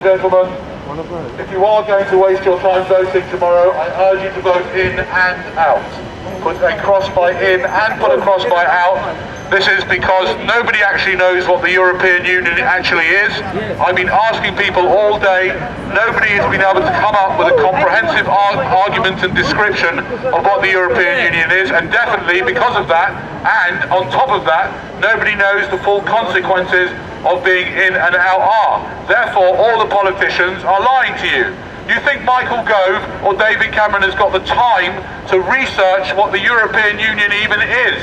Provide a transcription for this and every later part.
Gentlemen, if you are going to waste your time voting tomorrow, I urge you to vote in and out. Put a cross by in and put a cross by out. This is because nobody actually knows what the European Union actually is. I've been asking people all day. Nobody has been able to come up with a comprehensive argument and description of what the European Union is, and definitely because of that, and on top of that, nobody knows the full consequences of being in and out are. Therefore, all the politicians are lying to you. You think Michael Gove or David Cameron has got the time to research what the European Union even is?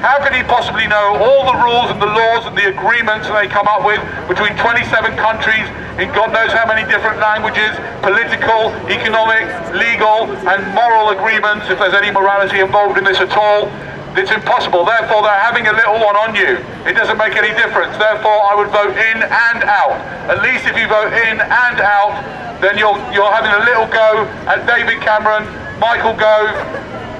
How could he possibly know all the rules and the laws and the agreements they come up with between 27 countries in God knows how many different languages, political, economic, legal and moral agreements, if there's any morality involved in this at all? It's impossible. Therefore, they're having a little one on you. It doesn't make any difference. Therefore, I would vote in and out. At least if you vote in and out, then you're having a little go at David Cameron, Michael Gove,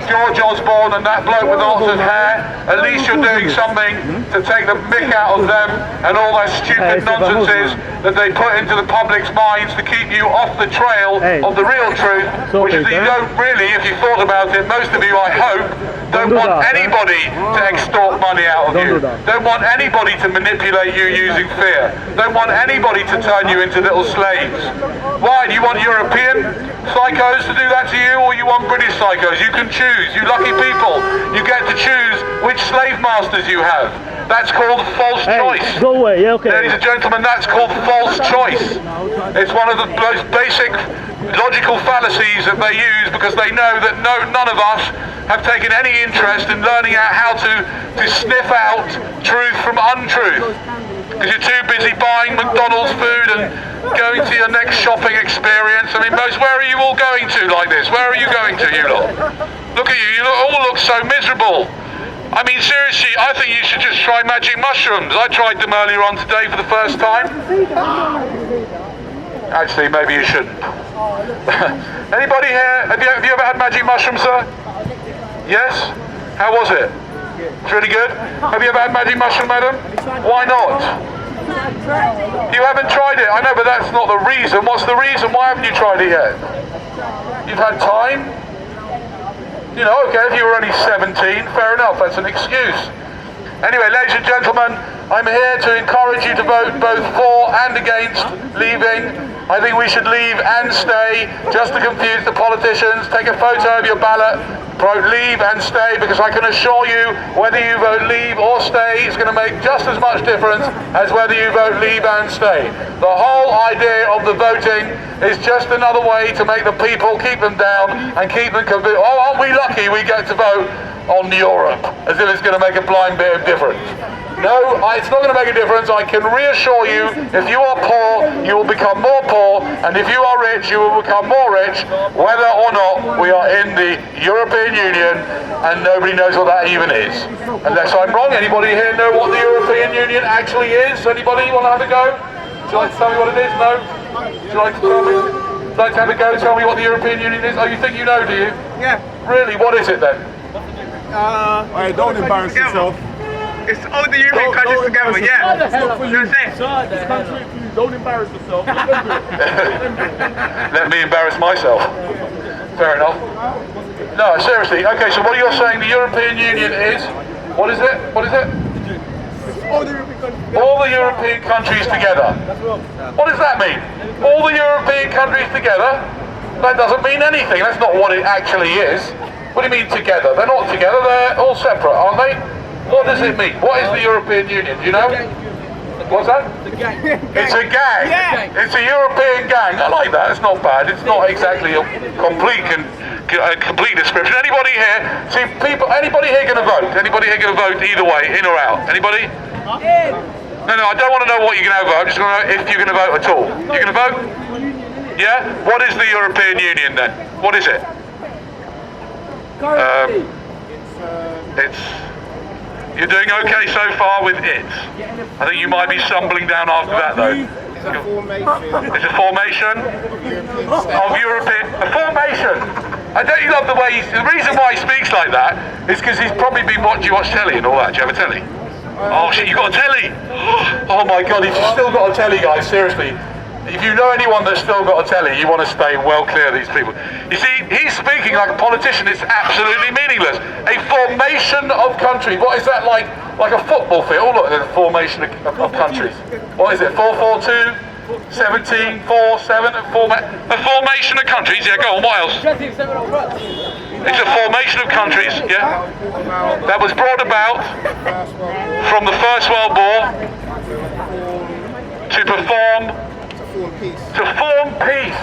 George Osborne and that bloke with lots of hair. At least you're doing something to take the mick out of them and all that stupid nonsenses that they put into the public's minds to keep you off the trail of the real truth, which is that you don't really, if you thought about it, most of you, I hope, don't want anybody to extort money out of you. Don't want anybody to manipulate you using fear. Don't want anybody to turn you into little slaves. Why? Do you want European psychos to do that to you, or you want British psychos? You can choose. You lucky people. You get to choose which slave masters you have. That's called false choice. Go away, yeah, okay. Ladies and gentlemen, that's called false choice. It's one of the most basic logical fallacies that they use because they know that none of us have taken any interest in learning out how to sniff out truth from untruth. Because you're too busy buying McDonald's food and going to your next shopping experience. I mean, where are you all going to like this? Where are you going to, you lot? Look at you, all look so miserable. I mean, seriously, I think you should just try magic mushrooms. I tried them earlier on today for the first time. Actually, maybe you shouldn't. Anybody here, have you ever had magic mushrooms, sir? Yes? How was it? It's really good. Have you ever had magic mushroom, madam? Why not? You haven't tried it. I know, but that's not the reason. What's the reason? Why haven't you tried it yet? You've had time? You know, okay, if you were only 17, fair enough, that's an excuse. Anyway, ladies and gentlemen, I'm here to encourage you to vote both for and against leaving. I think we should leave and stay, just to confuse the politicians. Take a photo of your ballot, vote leave and stay, because I can assure you, whether you vote leave or stay, it's going to make just as much difference as whether you vote leave and stay. The whole idea of the voting is just another way to make the people, keep them down and keep them convinced. Oh, aren't we lucky we get to vote on Europe, as if it's going to make a blind bit of difference. No, it's not going to make a difference. I can reassure you, if you are poor, you will become more poor, and if you are rich, you will become more rich, whether or not we are in the European Union, and nobody knows what that even is. Unless I'm wrong, anybody here know what the European Union actually is? Anybody want to have a go? Would you like to tell me what it is? No? Would you like to tell me? Would you like to have a go? Tell me what the European Union is? Oh, you think you know, do you? Yeah. Really? What is it then? Hey, don't embarrass yourself. It's all the European countries together, yeah. It's not for you. That's it. This country for you. Don't embarrass yourself. Let me embarrass myself. Fair enough. No, seriously. Okay, so what you're saying the European Union is, what is it? What is it? All the European countries together. What does that mean? All the European countries together? That doesn't mean anything. That's not what it actually is. What do you mean together? They're not together, they're all separate, aren't they? What does it mean? What is the European Union? Do you know? What's that? It's a gang. Yeah. It's a European gang. I like that. It's not bad. It's not exactly a complete description. Anybody here? See, people. Anybody here going to vote? Anybody here going to vote either way, in or out? Anybody? No, I don't want to know what you're going to vote. I'm just going to know if you're going to vote at all. You're going to vote? Yeah. What is the European Union then? What is it? You're doing okay so far with it. I think you might be stumbling down after that though. It's a formation. It's a formation of European. A formation. I don't you love the way the reason why he speaks like that is because he's probably been watching telly and all that. Do you have a telly? Oh shit, you got a telly! Oh my god, he's still got a telly, guys. Seriously. if you know anyone that's still got a telly, you want to stay well clear of these people. You see, he's speaking like a politician. It's absolutely meaningless. A formation of countries. What is that like? Like a football field? Oh, look, there's a formation of countries. What is it? 4-4-2? 17, 4, 7, a formation of countries. Yeah, go on. What else? It's a formation of countries. Yeah, that was brought about from the First World War to form peace.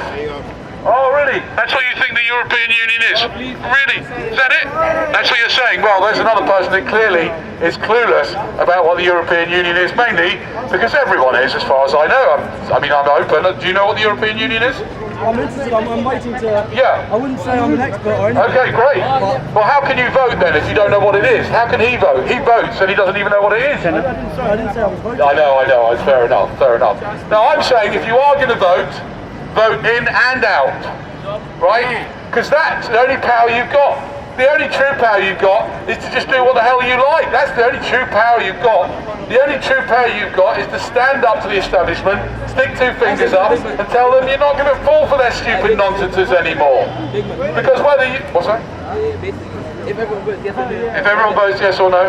Oh, really? That's what you think the European Union is? Really? Is that it? That's what you're saying? Well, there's another person that clearly is clueless about what the European Union is, mainly because everyone is, as far as I know. I'm open. Do you know what the European Union is? I'm interested, I'm waiting to... Yeah. I wouldn't say I'm an expert or anything. Okay, great. Well, how can you vote then if you don't know what it is? How can he vote? He votes and he doesn't even know what it is. I didn't say I was voting. I know. It's fair enough. Now, I'm saying if you are going to vote in and out, right? Because that's the only power you've got. The only true power you've got is to just do what the hell you like. That's the only true power you've got. The only true power you've got is to stand up to the establishment, stick two fingers up and tell them you're not going to fall for their stupid nonsenses anymore. Because whether you... What's that? If everyone votes yes or no. If everyone votes yes or no,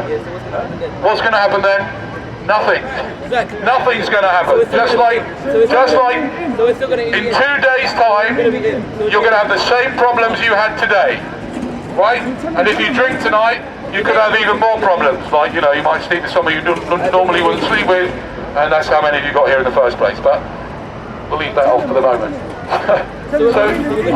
what's going to happen then? Nothing. Nothing's going to happen. Just like in 2 days' time, you're going to have the same problems you had today, right? And if you drink tonight, you could have even more problems. Like, you might sleep with somebody you normally wouldn't sleep with, and that's how many of you got here in the first place. But we'll leave that off for the moment. So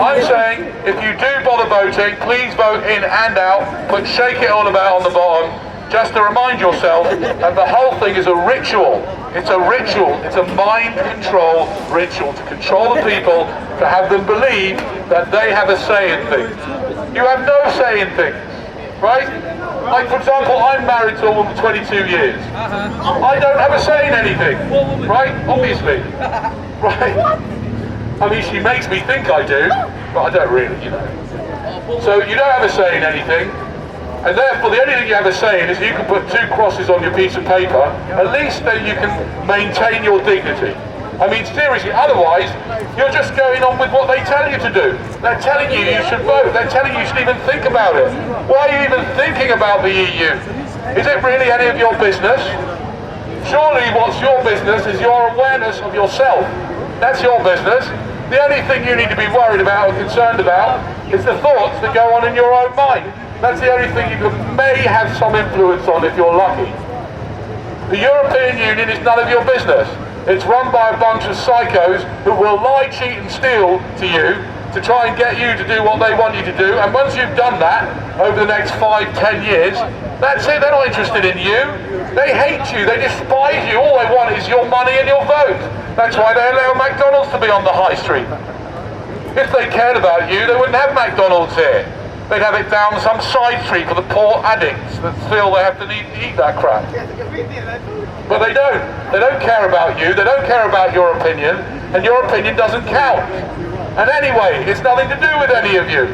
I'm saying, if you do bother voting, please vote in and out. But shake it all about on the bottom. Just to remind yourself that the whole thing is a ritual. It's a ritual. It's a mind control ritual to control the people, to have them believe that they have a say in things. You have no say in things, right? Like, for example, I'm married to a woman for 22 years. I don't have a say in anything, right? Obviously, right? I mean, she makes me think I do, but I don't really, So you don't have a say in anything. And therefore, the only thing you have a say in is you can put 2 crosses on your piece of paper. At least then you can maintain your dignity. I mean, seriously, otherwise, you're just going on with what they tell you to do. They're telling you you should vote. They're telling you should even think about it. Why are you even thinking about the EU? Is it really any of your business? Surely what's your business is your awareness of yourself. That's your business. The only thing you need to be worried about or concerned about is the thoughts that go on in your own mind. That's the only thing you may have some influence on if you're lucky. The European Union is none of your business. It's run by a bunch of psychos who will lie, cheat and steal to you to try and get you to do what they want you to do. And once you've done that, over the next 5, 10 years, that's it. They're not interested in you. They hate you. They despise you. All they want is your money and your vote. That's why they allow McDonald's to be on the high street. If they cared about you, they wouldn't have McDonald's here. They'd have it down some side street for the poor addicts that feel they have to eat that crap. But they don't. They don't care about you. They don't care about your opinion. And your opinion doesn't count. And anyway, it's nothing to do with any of you.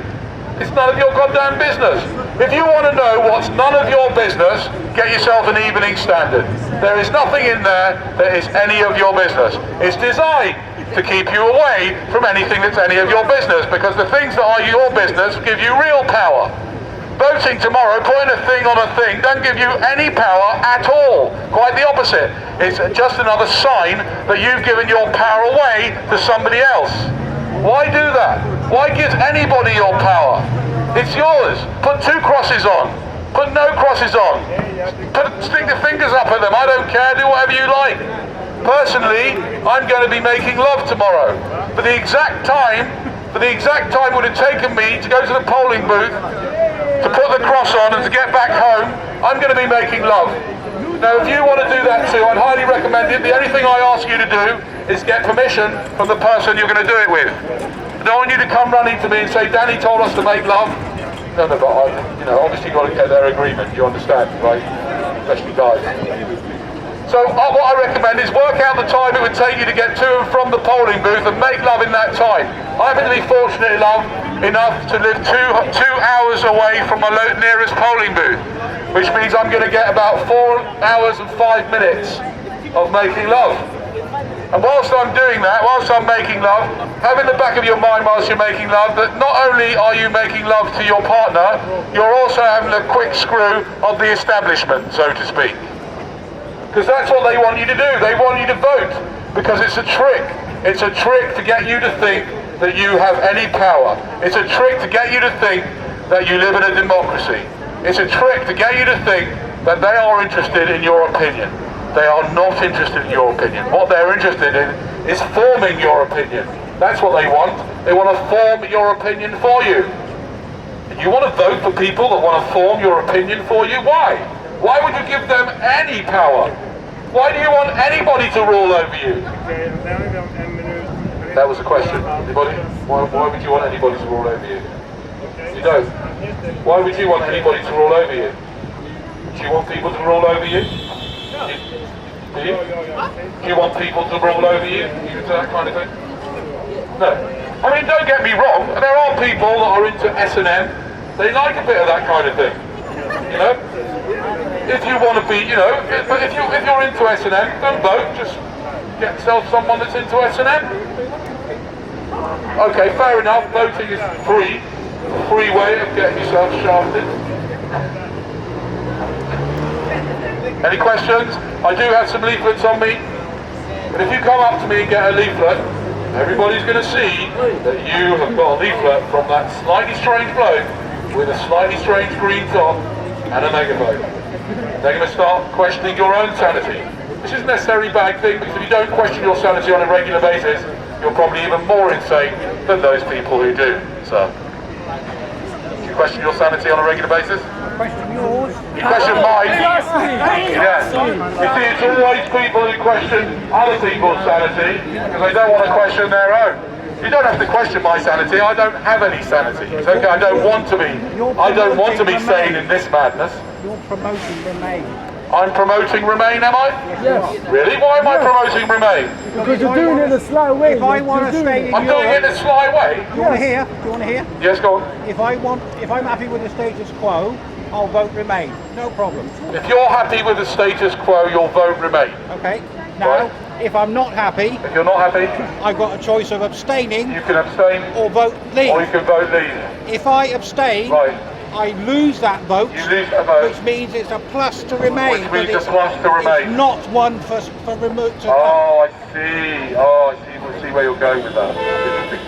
It's none of your goddamn business. If you want to know what's none of your business, get yourself an evening standard. There is nothing in there that is any of your business. It's designed to keep you away from anything that's any of your business, because the things that are your business give you real power. Voting tomorrow, putting a thing on a thing, don't give you any power at all. Quite the opposite. It's just another sign that you've given your power away to somebody else. Why do that? Why give anybody your power? It's yours. Put 2 crosses on. Put no crosses on. Stick the fingers up at them. I don't care. Do whatever you like. Personally, I'm going to be making love tomorrow. For the exact time would have taken me to go to the polling booth, to put the cross on and to get back home, I'm going to be making love. Now, if you want to do that too, I'd highly recommend it. The only thing I ask you to do is get permission from the person you're going to do it with. I don't want you to come running to me and say, Danny told us to make love. No, but obviously you've got to get their agreement, you understand, right? Especially guys. So what I recommend is work out the time it would take you to get to and from the polling booth and make love in that time. I happen to be fortunate enough to live 2 hours away from my nearest polling booth, which means I'm going to get about 4 hours and 5 minutes of making love. And whilst I'm doing that, whilst I'm making love, have in the back of your mind whilst you're making love that not only are you making love to your partner, you're also having a quick screw of the establishment, so to speak. Because that's what they want you to do. They want you to vote. Because it's a trick. It's a trick to get you to think that you have any power. It's a trick to get you to think that you live in a democracy. It's a trick to get you to think that they are interested in your opinion. They are not interested in your opinion. What they're interested in is forming your opinion. That's what they want. They want to form your opinion for you. And you want to vote for people that want to form your opinion for you? Why? Why would you give them any power? Why do you want anybody to rule over you? That was a question. Anybody? Why would you want anybody to rule over you? You don't. Why would you want anybody to rule over you? Do you want people to rule over you? Do you? Do you want people to rule over you? You into that kind of thing? No. I mean, don't get me wrong. There are people that are into S&M. They like a bit of that kind of thing. You know? If you want to be, you know, but if you're into S&M, don't vote. Just get yourself someone that's into S&M. Okay, fair enough. Voting is free. A free way of getting yourself shafted. Any questions? I do have some leaflets on me, but if you come up to me and get a leaflet, everybody's going to see that you have got a leaflet from that slightly strange bloke with a slightly strange green top and a megaphone. They're going to start questioning your own sanity, which isn't necessarily a bad thing, because if you don't question your sanity on a regular basis, you're probably even more insane than those people who do. So, do you question your sanity on a regular basis? Question yours. You question mine. Yes. You see, it's always people who question other people's sanity because they don't want to question their own. You don't have to question my sanity. I don't have any sanity. It's okay. I don't want to be. I don't want to be sane in this madness. You're promoting Remain. I'm promoting Remain, am I? Yes. Really? Why am I promoting Remain? Because you're doing it in a slow way. If I want to stay in I'm doing it in a sly way. Do you want to hear? Do you want to hear? Yes, go on. If I'm happy with the status quo, I'll vote Remain. No problem. If you're happy with the status quo, you'll vote Remain. Okay. Now, if I'm not happy, If you're not happy, I've got a choice of abstaining you can abstain or vote leave. or you can vote leave. If I abstain, Right. I lose that vote, You lose a vote, which means it's a plus to Remain. which means but a plus to Remain. It's not one for remove to Oh, I see. Oh, I see. We'll see where you're going with that.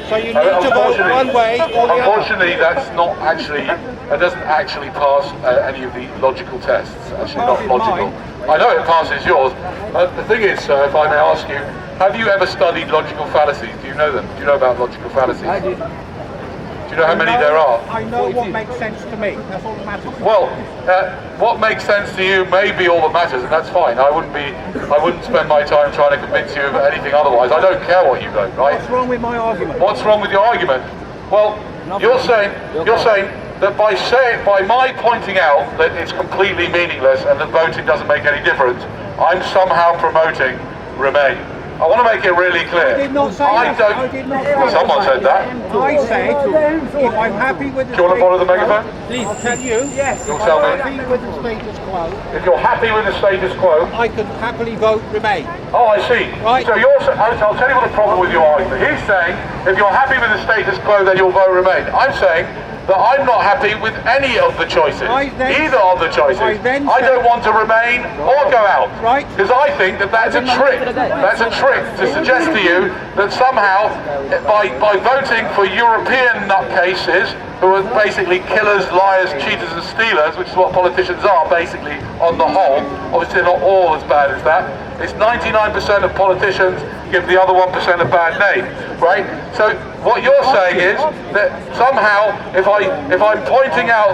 So you need to vote one way or the other. Unfortunately, that's not actually. That doesn't actually pass any of the logical tests. Actually, not Passes logical. mine. I know it passes yours. The thing is, sir, if I may ask you, have you ever studied logical fallacies? Do you know them? Do you know about logical fallacies? I did. Do you know how many there are? I know what makes sense to me. That's all that matters. Well, what makes sense to you may be all that matters, and that's fine. I wouldn't spend my time trying to convince you of anything otherwise. I don't care what you vote, right? What's wrong with my argument? What's wrong with your argument? Well, you're saying that by my pointing out that it's completely meaningless and that voting doesn't make any difference, I'm somehow promoting Remain. I want to make it really clear. I did not say that. I did not say Someone that. said that. I said, if I'm happy with the Do you want to follow the megaphone? Please. I'll tell you. Yes. You'll tell me. If I'm happy with the status quo, If you're happy with the status quo, I can happily vote Remain. oh, I see. Right. So I'll tell you what the problem with your argument. He's saying, if you're happy with the status quo, then you'll vote Remain. I'm saying that I'm not happy with any of the choices. Either of the choices. I don't want to remain or go out. Right. Because I think that that's a trick. That's a trick to suggest to you that somehow, by voting for European nutcases, who are basically killers, liars, cheaters and stealers, which is what politicians are basically on the whole, obviously not all as bad as that. It's 99% of politicians give the other 1% a bad name, right? So what you're saying is that somehow, if I'm pointing out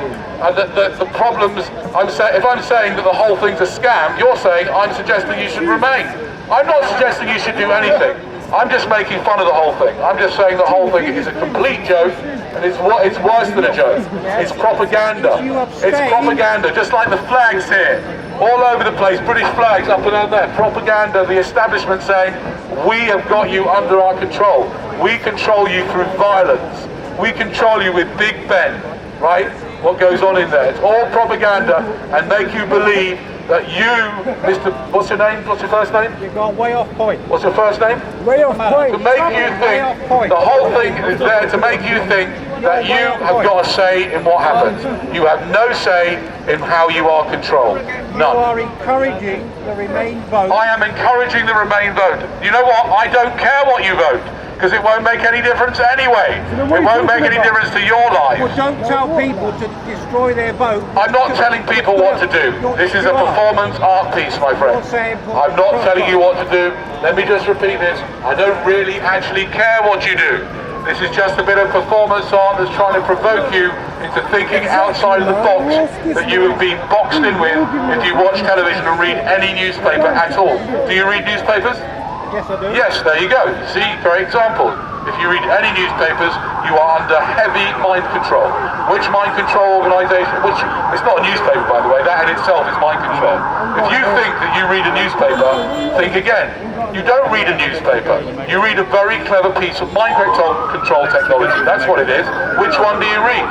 the problems, if I'm saying that the whole thing's a scam, you're saying I'm suggesting you should remain. I'm not suggesting you should do anything. I'm just making fun of the whole thing. I'm just saying the whole thing is a complete joke, and it's worse than a joke. It's propaganda. It's propaganda, just like the flags here. All over the place, British flags up and down there. Propaganda, the establishment saying, we have got you under our control. We control you through violence. We control you with Big Ben, right? What goes on in there. It's all propaganda and make you believe that you, Mr. What's your name? What's your first name? You've gone way off point. What's your first name? Way off point. To make you think, the whole thing is there to make you think that you have got a say in what happens. You have no say in how you are controlled. You None. are encouraging the Remain vote. I am encouraging the Remain vote. You know what? I don't care what you vote, because it won't make any difference anyway. It won't make any difference to your lives. Well, don't tell people to destroy their vote. I'm not telling people what to do. This is a performance art piece, my friend. I'm not telling you what to do. Let me just repeat this. I don't really actually care what you do. This is just a bit of performance art that's trying to provoke you into thinking outside of the box that you have been boxed in with if you watch television and read any newspaper at all. Do you read newspapers? Yes, I do. Yes, there you go. See, great example. If you read any newspapers, you are under heavy mind control. Which mind control organisation, which, it's not a newspaper by the way, that in itself is mind control. If you think that you read a newspaper, think again. You don't read a newspaper. You read a very clever piece of mind control technology. That's what it is. Which one do you read?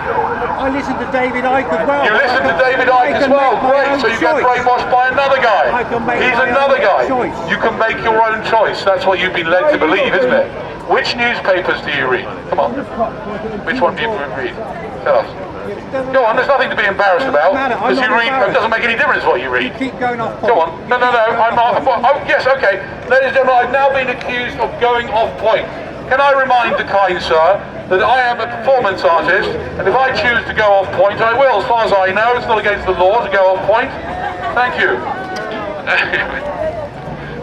I listen to David Icke as well. You listen to David Icke as well. Great. So you get brainwashed by another guy. He's another guy. You can make your own choice. That's what you've been led to believe, isn't it? Which newspapers do you read? Come on. Which one do you read? Tell us. Go on, there's nothing to be embarrassed about. Because you read, it doesn't make any difference what you read. Keep going off point. Go on. No, I'm not. Oh, yes, okay. Ladies and gentlemen, I've now been accused of going off point. Can I remind the kind sir that I am a performance artist, and if I choose to go off point, I will. As far as I know, it's not against the law to go off point. Thank you.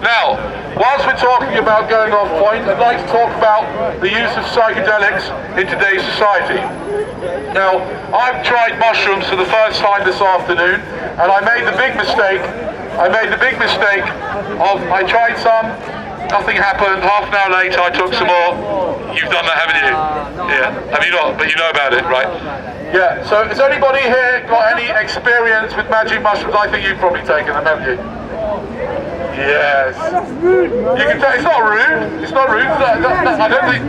Now, whilst we're talking about going off point, I'd like to talk about the use of psychedelics in today's society. Now, I've tried mushrooms for the first time this afternoon, and I made the big mistake. I tried some, nothing happened. Half an hour later, I took some more. You've done that, haven't you? Yeah. Have you not? But you know about it, right? Yeah. So, has anybody here got any experience with magic mushrooms? I think you've probably taken them, haven't you? Yes. You can tell. It's not rude. It's not rude. I don't think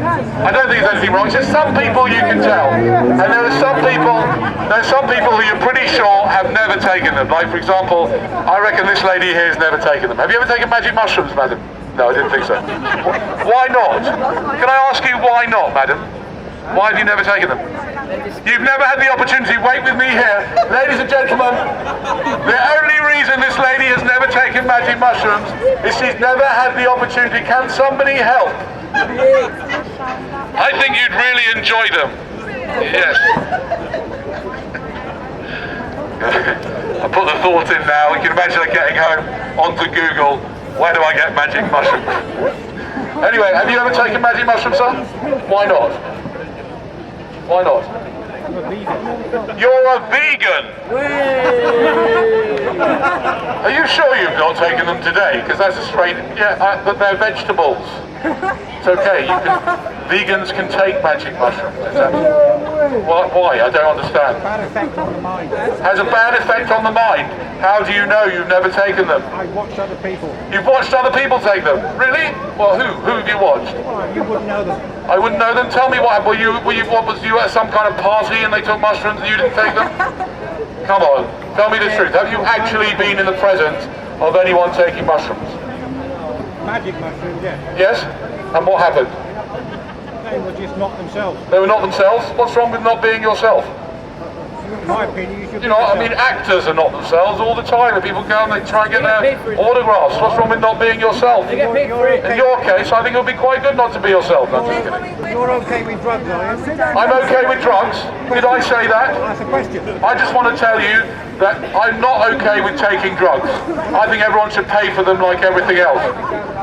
there's anything wrong. It's just some people you can tell, and there are some people who you're pretty sure have never taken them. Like for example, I reckon this lady here has never taken them. Have you ever taken magic mushrooms, madam? No, I didn't think so. Why not? Can I ask you why not, madam? Why have you never taken them? You've never had the opportunity. Wait with me here. Ladies and gentlemen, the only reason this lady has never taken magic mushrooms is she's never had the opportunity. Can somebody help? I think you'd really enjoy them. Yes. I put the thought in now. You can imagine her getting home onto Google. Where do I get magic mushrooms? Anyway, have you ever taken magic mushrooms, sir? Why not? Why not? You're a vegan! Are you sure you've not taken them today? Because that's a strange... Yeah, but they're vegetables. It's okay, vegans can take magic mushrooms. Why? I don't understand. Bad effect on the mind. Has a bad effect on the mind? How do you know you've never taken them? I watched other people. You've watched other people take them? Really? Well, who? Who have you watched? Well, you wouldn't know them. I wouldn't know them. Tell me what happened. Was you at some kind of party and they took mushrooms and you didn't take them? Come on, tell me the truth. Have you actually been in the presence of anyone taking mushrooms? Magic mushrooms, yeah. Yes? And what happened? They were just not themselves. They were not themselves? What's wrong with not being yourself? In my opinion, you should You know, I mean, actors are not themselves all the time. And people go and they try and get their autographs. What's wrong with not being yourself? In your case, I think it would be quite good not to be yourself. No, just kidding. You're okay with drugs, are you? I'm okay with drugs. Did I say that? That's a question. I just want to tell you that I'm not okay with taking drugs. I think everyone should pay for them like everything else.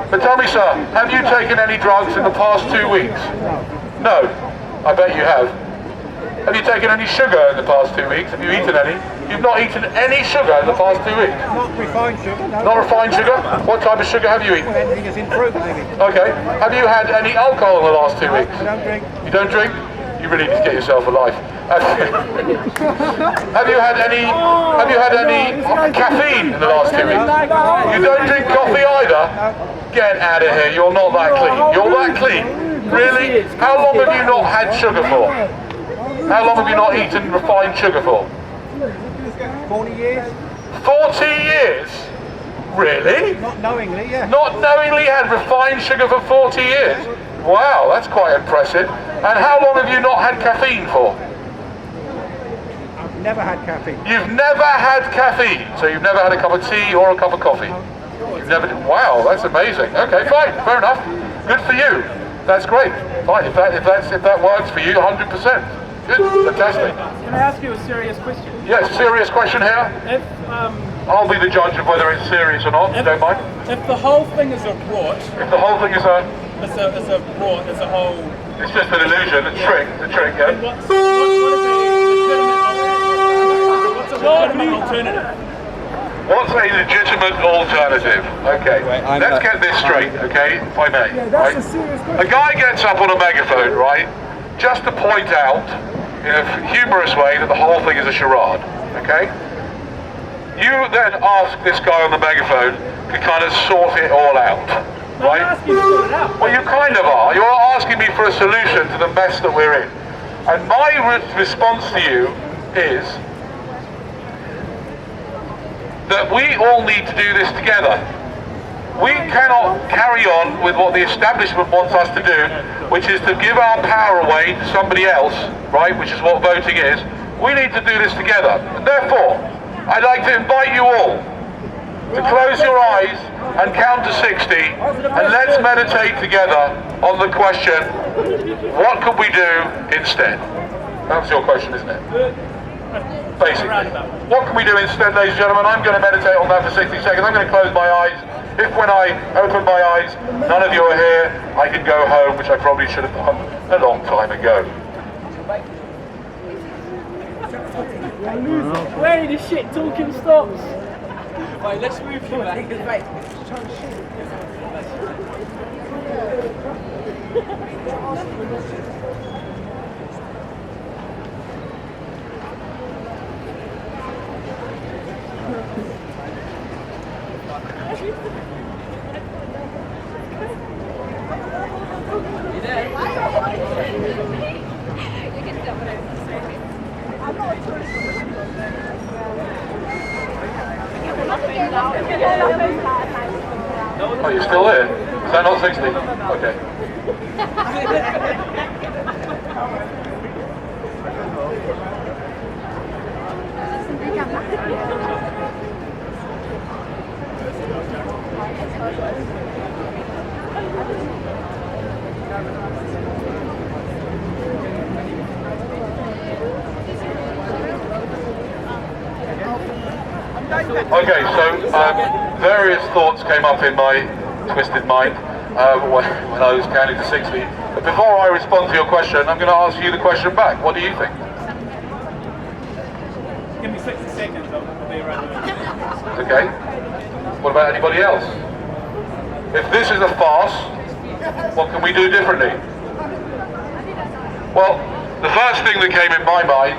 But tell me, sir, have you taken any drugs in the past 2 weeks? No. I bet you have. Have you taken any sugar in the past 2 weeks? Have you eaten any? You've not eaten any sugar in the past 2 weeks? Not refined sugar, no. Not refined sugar? What type of sugar have you eaten? Well, anything is in fruit, maybe. Okay. Have you had any alcohol in the last 2 weeks? I don't drink. You don't drink? You really need to get yourself a life. Have you had any caffeine in the last 2 weeks? You don't drink coffee either? Get out of here, you're not that clean. You're that clean? Really? How long have you not had sugar for? How long have you not eaten refined sugar for? 40 years? 40 years? Really? Not knowingly, yeah. Not knowingly had refined sugar for 40 years? Wow, that's quite impressive. And how long have you not had caffeine for? I've never had caffeine. You've never had caffeine, so you've never had a cup of tea or a cup of coffee? You've never, wow, that's amazing. Okay, fine, fair enough. Good for you. That's great. Fine, if that works for you, 100%. Good, fantastic. Can I ask you a serious question? Yes, serious question here. If I'll be the judge of whether it's serious or not, don't mind. if the whole thing is a rort, If the whole thing is a, it's a rort, it's a whole. it's just an illusion, a trick, yeah? What's a legitimate alternative? What's a legitimate alternative? Okay, let's get this straight, okay, if I may. Right? A guy gets up on a megaphone, right, just to point out, in a humorous way, that the whole thing is a charade, okay? You then ask this guy on the megaphone to kind of sort it all out, right? I'm asking you to sort it out. Well, you kind of are. You're asking me for a solution to the mess that we're in. And my response to you is that we all need to do this together. We cannot carry on with what the establishment wants us to do, which is to give our power away to somebody else, right, which is what voting is. We need to do this together. And therefore, I'd like to invite you all to close your eyes and count to 60, and let's meditate together on the question, what could we do instead? That was your question, isn't it? Basically. What can we do instead, ladies and gentlemen? I'm going to meditate on that for 60 seconds. I'm going to close my eyes. If when I open my eyes, none of you are here, I can go home, which I probably should have done a long time ago. Where the shit talking stops? Right, let's move you back. Oh, you're still there? Is that not 60? Okay. Okay, so various thoughts came up in my twisted mind when I was counting to 60. But before I respond to your question, I'm going to ask you the question back. What do you think? Give me 60 seconds, I'll be right away. Okay. What about anybody else? If this is a farce, what can we do differently? Well, the first thing that came in my mind,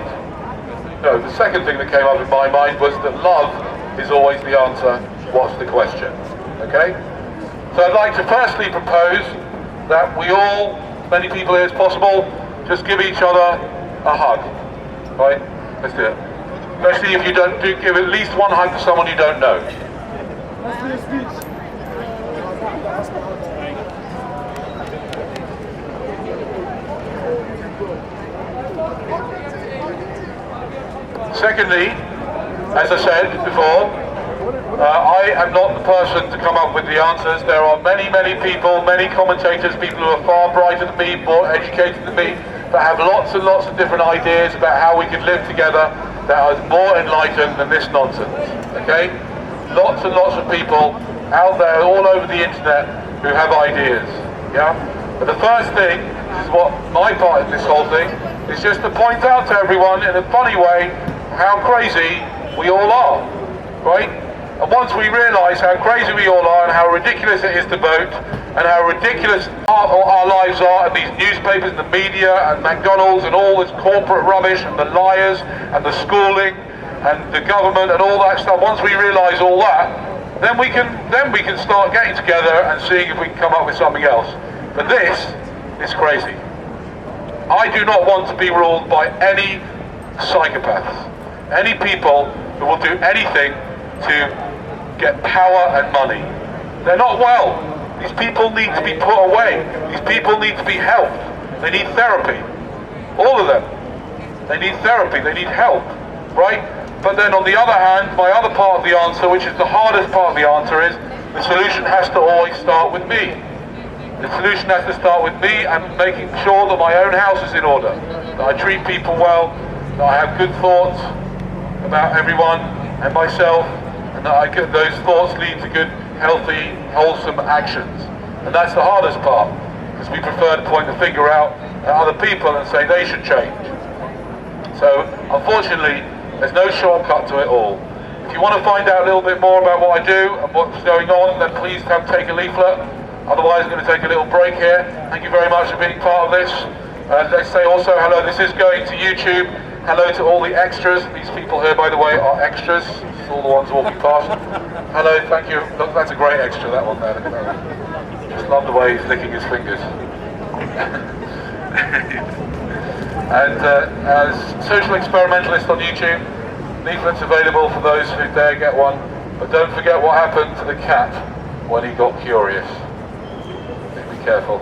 no, the second thing that came up in my mind was that love is always the answer. What's the question? Okay? So I'd like to firstly propose that we all, as many people here as possible, just give each other a hug. Right? Let's do it. Especially if you don't do, give at least one hug to someone you don't know. Secondly, as I said before, I am not the person to come up with the answers. There are many, many people, many commentators, people who are far brighter than me, more educated than me, that have lots and lots of different ideas about how we could live together that are more enlightened than this nonsense. Okay? Lots and lots of people out there all over the internet who have ideas. Yeah? But the first thing, this is what my part of this whole thing, is just to point out to everyone in a funny way how crazy we all are. Right? And once we realise how crazy we all are and how ridiculous it is to vote and how ridiculous our lives are, and these newspapers and the media and McDonald's and all this corporate rubbish and the liars and the schooling and the government and all that stuff, once we realise all that, then we can start getting together and seeing if we can come up with something else. But this is crazy. I do not want to be ruled by any psychopaths, any people who will do anything to get power and money. They're not well. These people need to be put away. These people need to be helped. They need therapy. All of them. They need therapy. They need help. Right? But then on the other hand, my other part of the answer, which is the hardest part of the answer, is the solution has to always start with me. The solution has to start with me and making sure that my own house is in order, that I treat people well, that I have good thoughts about everyone and myself, and that those thoughts lead to good, healthy, wholesome actions. And that's the hardest part, because we prefer to point the finger out at other people and say they should change. So, unfortunately, there's no shortcut to it all. If you want to find out a little bit more about what I do and what's going on, then please take a leaflet. Otherwise, I'm going to take a little break here. Thank you very much for being part of this. Let's say also hello. This is going to YouTube. Hello to all the extras. These people here, by the way, are extras. It's all the ones walking past. Hello, thank you. Look, that's a great extra, that one there. Look at that. Just love the way he's licking his fingers. And as social experimentalist on YouTube, leaflets available for those who dare get one. But don't forget what happened to the cat when he got curious. Be careful.